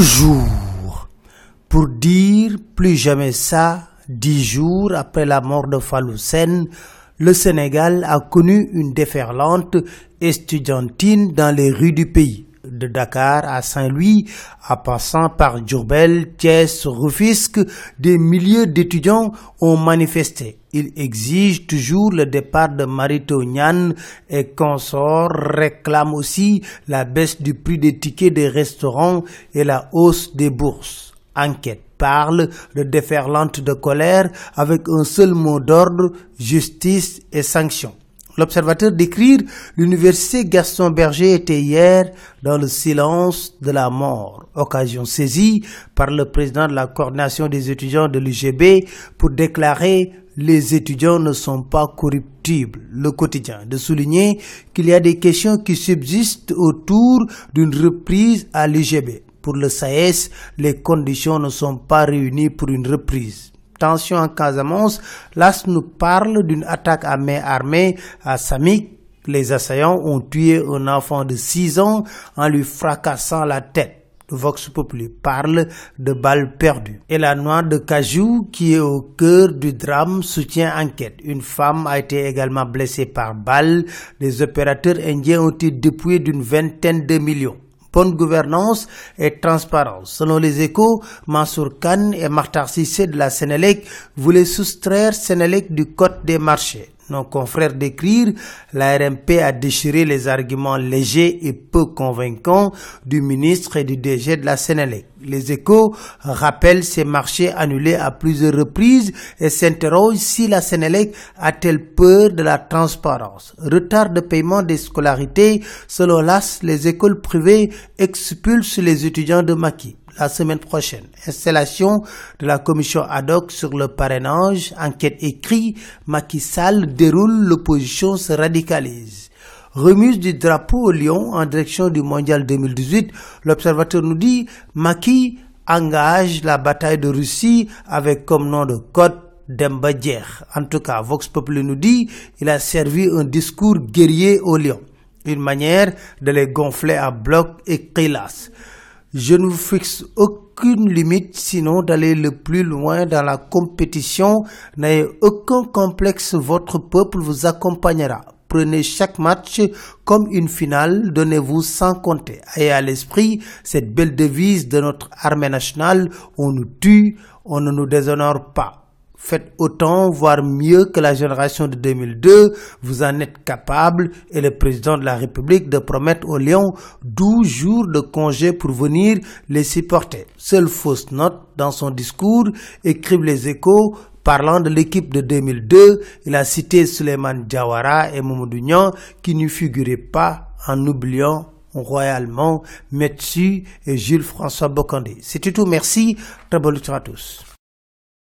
jours pour dire plus jamais ça. 10 jours après la mort de Fallou Sène, le Sénégal a connu une déferlante estudiantine dans les rues du pays. De Dakar à Saint-Louis, en passant par Diourbel, Thiès, Rufisque, des milliers d'étudiants ont manifesté. Ils exigent toujours le départ de Mary Teuw Niane et consorts, réclament aussi la baisse du prix des tickets des restaurants et la hausse des bourses. Enquête parle de déferlante de colère avec un seul mot d'ordre, justice et sanctions. L'Observateur décrit l'université Gaston Berger était hier dans le silence de la mort. Occasion saisie par le président de la coordination des étudiants de l'UGB pour déclarer les étudiants ne sont pas corruptibles. Le Quotidien de souligner qu'il y a des questions qui subsistent autour d'une reprise à l'UGB. Pour le SAES, les conditions ne sont pas réunies pour une reprise. Tension en Casamance, l'AS nous parle d'une attaque à main armée à Samik. Les assaillants ont tué un enfant de 6 ans en lui fracassant la tête. Vox Populi parle de balles perdues. Et la noix de cajou qui est au cœur du drame soutient enquête. Une femme a été également blessée par balle. Les opérateurs indiens ont été dépouillés d'une vingtaine de millions. Bonne gouvernance et transparence. Selon les Échos, Mansour Kane et Makhtar Cissé de la Sénélec voulaient soustraire Sénélec du code des marchés. Nos confrères d'écrire, la RMP a déchiré les arguments légers et peu convaincants du ministre et du DG de la Sénélec. Les Échos rappellent ces marchés annulés à plusieurs reprises et s'interrogent si la Sénélec a-t-elle peur de la transparence. Retard de paiement des scolarités, selon l'AS, les écoles privées expulsent les étudiants de Macky. La semaine prochaine, installation de la commission ad hoc sur le parrainage, enquête écrite, Macky Sall déroule, l'opposition se radicalise. Remise du drapeau au lion en direction du mondial 2018, l'Observateur nous dit Macky engage la bataille de Russie avec comme nom de code Demba Dieng. En tout cas, Vox Populi nous dit il a servi un discours guerrier au lion, une manière de les gonfler à bloc et crilas. Je ne vous fixe aucune limite sinon d'aller le plus loin dans la compétition. N'ayez aucun complexe, votre peuple vous accompagnera. Prenez chaque match comme une finale, donnez-vous sans compter. Ayez à l'esprit cette belle devise de notre armée nationale, on nous tue, on ne nous déshonore pas. Faites autant, voire mieux que la génération de 2002, vous en êtes capable et le président de la République de promettre aux Lions 12 jours de congé pour venir les supporter. Seule fausse note dans son discours, écrivent les Échos, parlant de l'équipe de 2002, il a cité Souleymane Diawara et Mamadou Niang qui n'y figuraient pas en oubliant royalement Metsu et Jules François Bocandé. C'est tout, merci, très bonne lecture à tous.